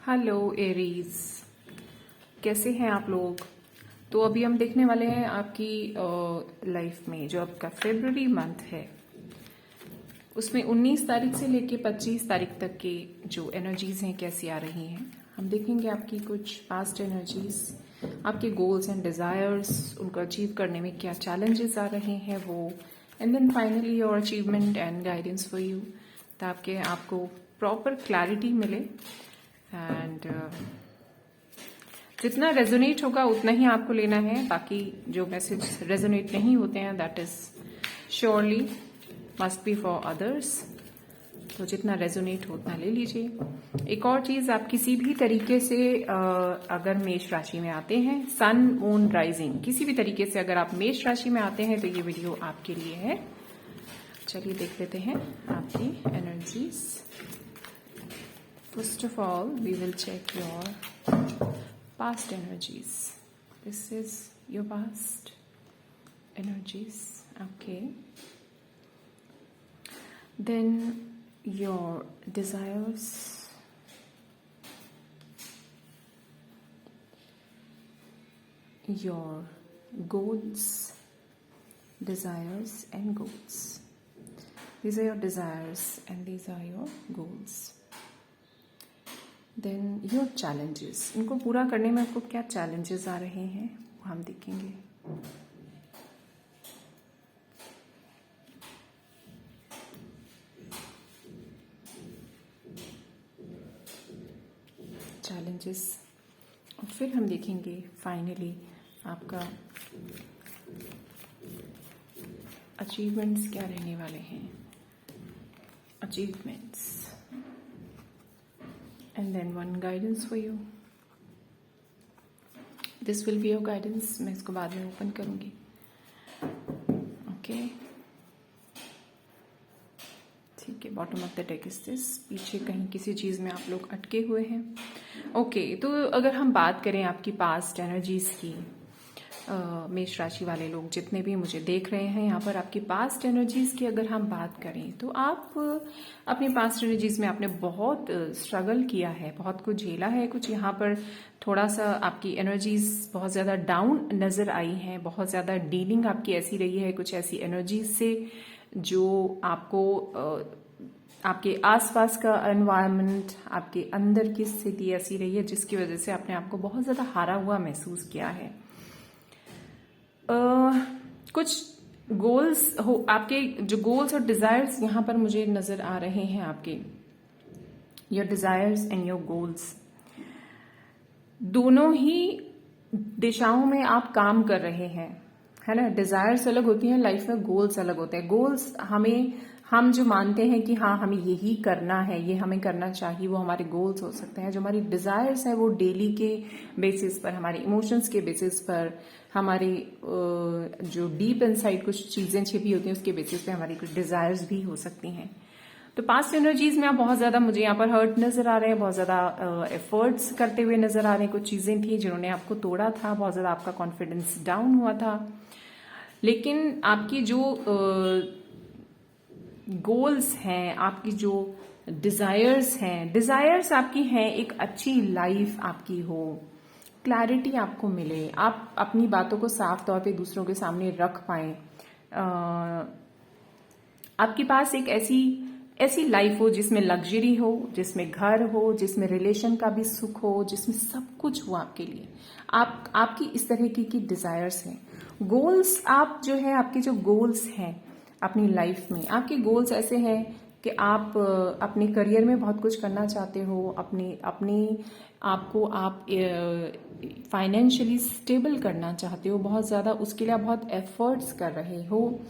Hello Aries, कैसे हैं आप लोग। तो अभी हम देखने वाले हैं आपकी लाइफ में जो आपका फेब्रुअरी मंथ है उसमें 19 तारीख से लेके 25 तारीख तक के जो एनर्जीज हैं कैसी आ रही हैं। हम देखेंगे आपकी कुछ पास्ट एनर्जीज, आपके गोल्स एंड डिजायर्स, उनको अचीव करने में क्या चैलेंजेस आ रहे हैं वो, and then finally your achievement and guidance for you, ताकि आपको प्रॉपर क्लैरिटी मिले। एंड जितना रेजोनेट होगा उतना ही आपको लेना है, बाकी जो मैसेज रेजोनेट नहीं होते हैं that is surely must be for others. तो जितना रेजोनेट हो उतना ले लीजिए। एक और चीज, आप किसी भी तरीके से अगर मेष राशि में आते हैं, सन मून राइजिंग, किसी भी तरीके से अगर आप मेष राशि में आते हैं तो ये वीडियो आपके लिए है। चलिए देख लेते हैं आपकी energies. First of all, we will check your past energies. This is your past energies. Okay. Then your desires. Your goals. Desires and goals. These are your desires and these are your goals. Then your challenges, इनको पूरा करने में आपको क्या challenges आ रहे हैं वो हम देखेंगे। चैलेंजेस, और फिर हम देखेंगे फाइनली आपका अचीवमेंट्स क्या रहने वाले हैं। Achievements and then one guidance for you. This will be your guidance. मैं इसको बाद में ओपन करूंगी। ओके, ठीक है। Bottom of the deck is this. पीछे कहीं किसी चीज में आप लोग अटके हुए हैं। ओके, तो अगर हम बात करें आपकी पास्ट एनर्जीज की, मेष राशि वाले लोग जितने भी मुझे देख रहे हैं यहाँ पर, आपकी पास्ट एनर्जीज की अगर हम बात करें तो आप अपनी पास्ट एनर्जीज में आपने बहुत स्ट्रगल किया है, बहुत कुछ झेला है। कुछ यहाँ पर थोड़ा सा आपकी एनर्जीज बहुत ज़्यादा डाउन नज़र आई हैं, बहुत ज़्यादा डीलिंग आपकी ऐसी रही है कुछ ऐसी एनर्जीज से जो आपको आपके आसपास का एनवायरनमेंट, आपके अंदर की स्थिति ऐसी रही है जिसकी वजह से आपने आपको बहुत ज़्यादा हारा हुआ महसूस किया है। कुछ गोल्स हो, आपके जो गोल्स और डिजायर्स यहाँ पर मुझे नजर आ रहे हैं, आपके your desires and your goals, दोनों ही दिशाओं में आप काम कर रहे हैं, है ना। डिजायर्स अलग होती हैं लाइफ में, गोल्स अलग होते हैं। गोल्स हम जो मानते हैं कि हाँ हमें यही करना है, ये हमें करना चाहिए, वो हमारे गोल्स हो सकते हैं। जो हमारी डिजायर्स है वो डेली के बेसिस पर, हमारे इमोशंस के बेसिस पर, हमारी जो डीप इनसाइड कुछ चीजें छिपी होती हैं उसके बेसिस पे हमारी कुछ डिजायर्स भी हो सकती हैं। तो पास्ट एनर्जीज में आप बहुत ज्यादा मुझे यहाँ पर हर्ट नजर आ रहे हैं, बहुत ज्यादा एफर्ट्स करते हुए नजर आ रहे हैं। कुछ चीजें थी जिन्होंने आपको तोड़ा था, बहुत ज्यादा आपका कॉन्फिडेंस डाउन हुआ था। लेकिन आपकी जो गोल्स हैं, आपकी जो डिजायर्स हैं, डिजायर्स आपकी हैं एक अच्छी लाइफ आपकी हो, क्लैरिटी आपको मिले, आप अपनी बातों को साफ तौर पे दूसरों के सामने रख पाएं, आपके पास एक ऐसी लाइफ हो जिसमें लग्जरी हो, जिसमें घर हो, जिसमें रिलेशन का भी सुख हो, जिसमें सब कुछ हो आपके लिए। आपकी इस तरह की डिजायर्स हैं। गोल्स, आप जो है आपके जो गोल्स हैं अपनी लाइफ में, आपके गोल्स ऐसे हैं कि आप अपने करियर में बहुत कुछ करना चाहते हो, अपने आपको आप फाइनेंशियली स्टेबल करना चाहते हो, बहुत ज्यादा उसके लिए आप बहुत एफर्ट्स कर रहे हो।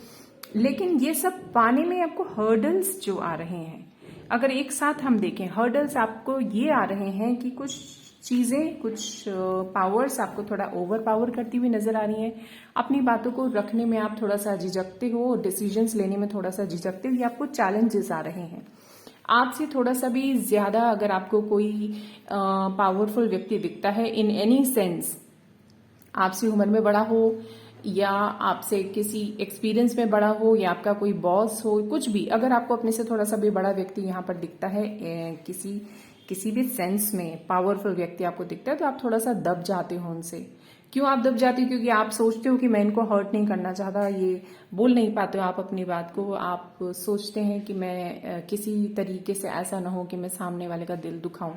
लेकिन ये सब पाने में आपको हर्डल्स जो आ रहे हैं, अगर एक साथ हम देखें, हर्डल्स आपको ये आ रहे हैं कि कुछ चीजें, कुछ पावर्स आपको थोड़ा ओवर पावर करती हुई नजर आ रही हैं। अपनी बातों को रखने में आप थोड़ा सा झिझकते हो, डिसीजंस लेने में थोड़ा सा झिझकते हो, ये आपको चैलेंजेस आ रहे हैं। आपसे थोड़ा सा भी ज्यादा अगर आपको कोई पावरफुल व्यक्ति दिखता है इन एनी सेंस, आपसे उम्र में बड़ा हो या आपसे किसी एक्सपीरियंस में बड़ा हो या आपका कोई बॉस हो, कुछ भी, अगर आपको अपने से थोड़ा सा भी बड़ा व्यक्ति यहाँ पर दिखता है किसी किसी भी सेंस में पावरफुल व्यक्ति आपको दिखता है तो आप थोड़ा सा दब जाते हो उनसे। क्यों आप दब जाते हो? क्योंकि आप सोचते हो कि मैं इनको हर्ट नहीं करना चाहता, ये बोल नहीं पाते हो आप अपनी बात को। आप सोचते हैं कि मैं किसी तरीके से ऐसा ना हो कि मैं सामने वाले का दिल दुखाऊं,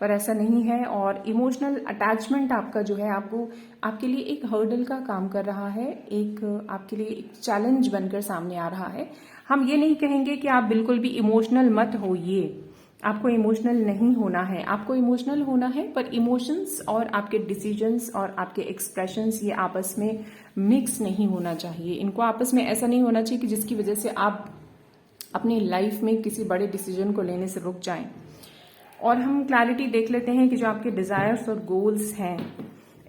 पर ऐसा नहीं है। और इमोशनल अटैचमेंट आपका जो है आपको आपके लिए एक हर्डल का काम कर रहा है, एक आपके लिए एक चैलेंज बनकर सामने आ रहा है। हम ये नहीं कहेंगे कि आप बिल्कुल भी इमोशनल मत होइए, आपको इमोशनल नहीं होना है, आपको इमोशनल होना है, पर इमोशंस और आपके डिसीजंस और आपके एक्सप्रेशंस ये आपस में मिक्स नहीं होना चाहिए। इनको आपस में ऐसा नहीं होना चाहिए कि जिसकी वजह से आप अपनी लाइफ में किसी बड़े डिसीजन को लेने से रुक जाएं। और हम क्लैरिटी देख लेते हैं कि जो आपके डिजायर्स और गोल्स हैं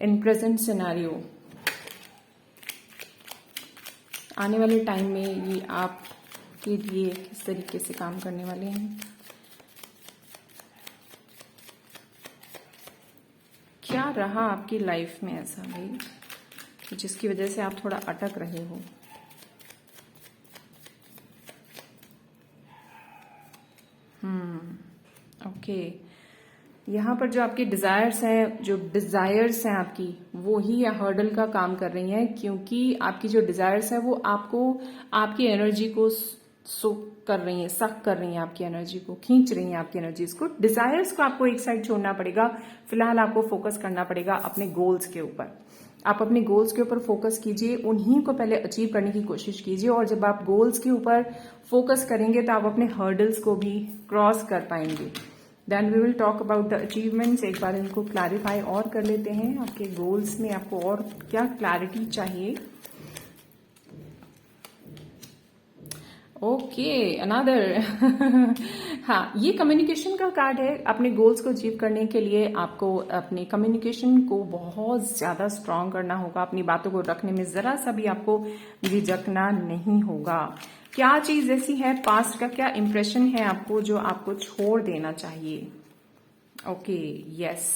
इन प्रेजेंट सिनेरियो, आने वाले टाइम में ये आपके लिए किस तरीके से काम करने वाले हैं। क्या रहा आपकी लाइफ में ऐसा भाई जिसकी वजह से आप थोड़ा अटक रहे हो? ओके, यहाँ पर जो आपके डिजायर्स हैं, जो डिजायर्स हैं आपकी, वो ही हर्डल का काम कर रही हैं, क्योंकि आपकी जो डिजायर्स है वो आपको आपकी एनर्जी को सुक कर रही हैं, सक कर रही हैं, आपकी एनर्जी को खींच रही हैं, आपकी एनर्जीज को। डिजायर्स को आपको एक साइड छोड़ना पड़ेगा। फिलहाल आपको फोकस करना पड़ेगा अपने गोल्स के ऊपर। आप अपने गोल्स के ऊपर फोकस कीजिए, उन्हीं को पहले अचीव करने की कोशिश कीजिए। और जब आप गोल्स के ऊपर फोकस करेंगे तो आप अपने हर्डल्स को भी क्रॉस कर पाएंगे। Then we will talk about the achievements. एक बार इनको क्लैरिफाई और कर लेते हैं। आपके गोल्स में आपको और क्या क्लैरिटी चाहिए? ओके, अनदर हाँ, ये कम्युनिकेशन का कार्ड है। अपने गोल्स को अचीव करने के लिए आपको अपने कम्युनिकेशन को बहुत ज्यादा स्ट्रांग करना होगा। अपनी बातों को रखने में जरा सा भी आपको झिझकना नहीं होगा। क्या चीज ऐसी है, पास्ट का क्या इंप्रेशन है आपको जो आपको छोड़ देना चाहिए? ओके, यस,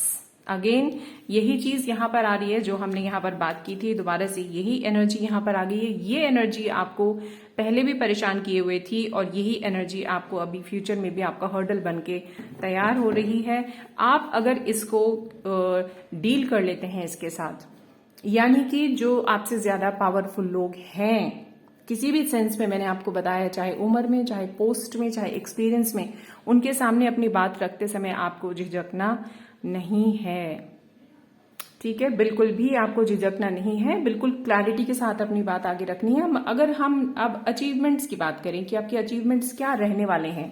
अगेन यही चीज यहां पर आ रही है जो हमने यहां पर बात की थी। दोबारा से यही एनर्जी यहां पर आ गई है। ये एनर्जी आपको पहले भी परेशान किए हुए थी और यही एनर्जी आपको अभी फ्यूचर में भी आपका हर्डल बन के तैयार हो रही है। आप अगर इसको डील कर लेते हैं इसके साथ, यानी कि जो आपसे ज्यादा पावरफुल लोग हैं किसी भी सेंस में, मैंने आपको बताया, चाहे उम्र में, चाहे पोस्ट में, चाहे एक्सपीरियंस में, उनके सामने अपनी बात रखते समय आपको झिझकना नहीं है। ठीक है, बिल्कुल भी आपको झिझकना नहीं है। बिल्कुल क्लैरिटी के साथ अपनी बात आगे रखनी है। अगर हम अब अचीवमेंट्स की बात करें कि आपके अचीवमेंट्स क्या रहने वाले हैं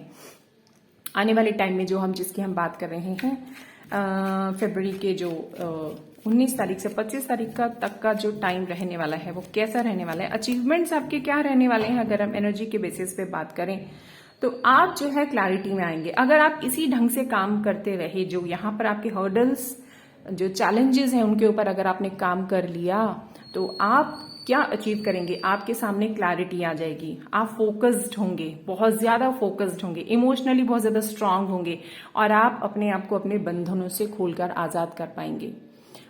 आने वाले टाइम में, जो हम जिसकी हम बात कर रहे हैं, फरवरी के जो 19 तारीख से 25 तारीख का तक का जो टाइम रहने वाला है वो कैसा रहने वाला है? अचीवमेंट्स आपके क्या रहने वाले हैं? अगर हम एनर्जी के बेसिस पे बात करें तो आप जो है क्लैरिटी में आएंगे। अगर आप इसी ढंग से काम करते रहे, जो यहाँ पर आपके हर्डल्स, जो चैलेंजेस हैं, उनके ऊपर अगर आपने काम कर लिया तो आप क्या अचीव करेंगे? आपके सामने क्लैरिटी आ जाएगी। आप फोकस्ड होंगे, बहुत ज्यादा फोकस्ड होंगे, इमोशनली बहुत ज्यादा स्ट्रांग होंगे और आप अपने आप को अपने बंधनों से खोलकर आजाद कर पाएंगे।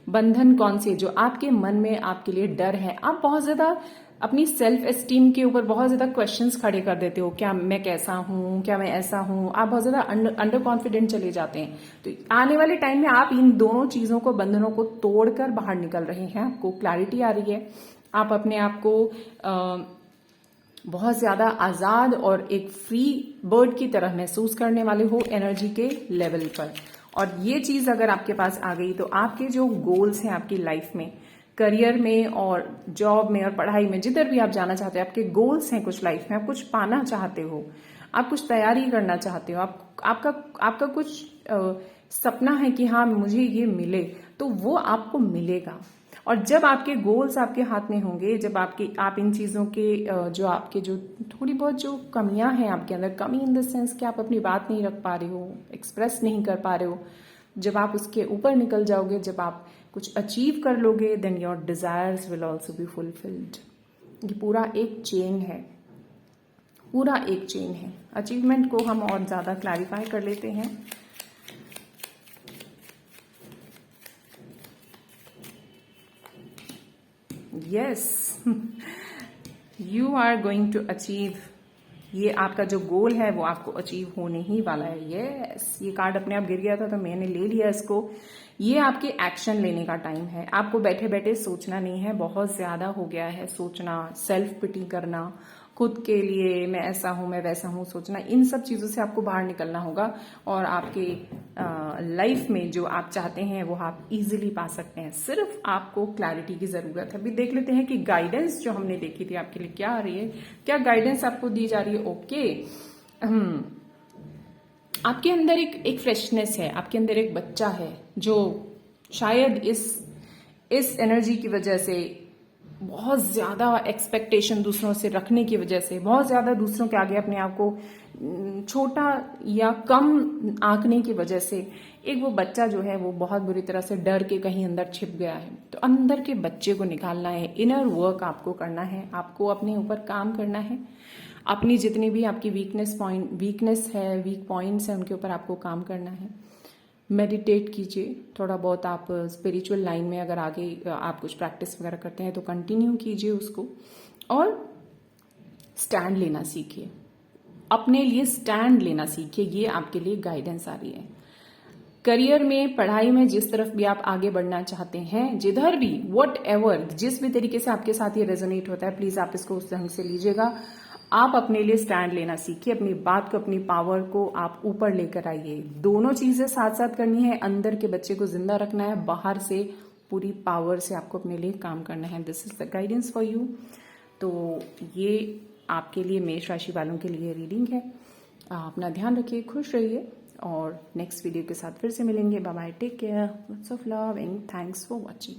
बंधन कौन से? जो आपके मन में आपके लिए डर है। आप बहुत ज्यादा अपनी सेल्फ एस्टीम के ऊपर बहुत ज्यादा क्वेश्चंस खड़े कर देते हो। क्या मैं कैसा हूं? क्या मैं ऐसा हूं? आप बहुत ज्यादा अंडर कॉन्फिडेंट चले जाते हैं। तो आने वाले टाइम में आप इन दोनों चीजों को, बंधनों को तोड़कर बाहर निकल रहे हैं। आपको क्लैरिटी आ रही है। आप अपने आप को बहुत ज्यादा आजाद और एक फ्री बर्ड की तरह महसूस करने वाले हो एनर्जी के लेवल पर। और ये चीज अगर आपके पास आ गई तो आपके जो गोल्स हैं आपकी लाइफ में, करियर में और जॉब में और पढ़ाई में, जिधर भी आप जाना चाहते हो, आपके गोल्स हैं कुछ लाइफ में, आप कुछ पाना चाहते हो, आप कुछ तैयारी करना चाहते हो, आपका कुछ सपना है कि हाँ मुझे ये मिले, तो वो आपको मिलेगा। और जब आपके गोल्स आपके हाथ में होंगे, जब आप इन चीजों के जो आपके जो थोड़ी बहुत जो कमियां हैं आपके अंदर, कमी इन द सेंस कि आप अपनी बात नहीं रख पा रहे हो, एक्सप्रेस नहीं कर पा रहे हो, जब आप उसके ऊपर निकल जाओगे, जब आप कुछ अचीव कर लोगे, then your desires will also be fulfilled. ये पूरा एक चेन है, पूरा एक चेन है। अचीवमेंट को हम और ज्यादा क्लैरिफाई कर लेते हैं। Yes, you are going to achieve ये आपका जो गोल है वो आपको अचीव होने ही वाला है। यस, ये कार्ड अपने आप गिर गया था तो मैंने ले लिया इसको। ये आपके एक्शन लेने का टाइम है। आपको बैठे बैठे सोचना नहीं है, बहुत ज्यादा हो गया है सोचना, सेल्फ पिटी करना, खुद के लिए मैं ऐसा हूं मैं वैसा हूं सोचना, इन सब चीजों से आपको बाहर निकलना होगा और आपके लाइफ में जो आप चाहते हैं वो आप इजीली पा सकते हैं। सिर्फ आपको क्लैरिटी की जरूरत है। अभी देख लेते हैं कि गाइडेंस जो हमने देखी थी आपके लिए क्या आ रही है, क्या गाइडेंस आपको दी जा रही है। ओके, आपके अंदर एक फ्रेशनेस है, आपके अंदर एक बच्चा है जो शायद इस एनर्जी की वजह से, बहुत ज्यादा एक्सपेक्टेशन दूसरों से रखने की वजह से, बहुत ज्यादा दूसरों के आगे अपने आप को छोटा या कम आंकने की वजह से, एक वो बच्चा जो है वो बहुत बुरी तरह से डर के कहीं अंदर छिप गया है। तो अंदर के बच्चे को निकालना है, इनर वर्क आपको करना है, आपको अपने ऊपर काम करना है। अपनी जितनी भी आपकी वीकनेस है, वीक पॉइंट्स है, उनके ऊपर आपको काम करना है। मेडिटेट कीजिए थोड़ा बहुत, आप स्पिरिचुअल लाइन में अगर आगे आप कुछ प्रैक्टिस वगैरह करते हैं तो कंटिन्यू कीजिए उसको, और स्टैंड लेना सीखिए, अपने लिए स्टैंड लेना सीखिए। ये आपके लिए गाइडेंस आ रही है। करियर में, पढ़ाई में, जिस तरफ भी आप आगे बढ़ना चाहते हैं, जिधर भी, वट एवर, जिस भी तरीके से आपके साथ ये रेजोनेट होता है, प्लीज आप इसको उस ढंग से लीजिएगा। आप अपने लिए स्टैंड लेना सीखिए, अपनी बात को, अपनी पावर को आप ऊपर लेकर आइए। दोनों चीजें साथ साथ करनी है, अंदर के बच्चे को जिंदा रखना है, बाहर से पूरी पावर से आपको अपने लिए काम करना है। This is the guidance for you. तो ये आपके लिए, मेष राशि वालों के लिए रीडिंग है। अपना ध्यान रखिए, खुश रहिए, और नेक्स्ट वीडियो के साथ फिर से मिलेंगे। Bye bye, take care, lots of love and thanks for watching.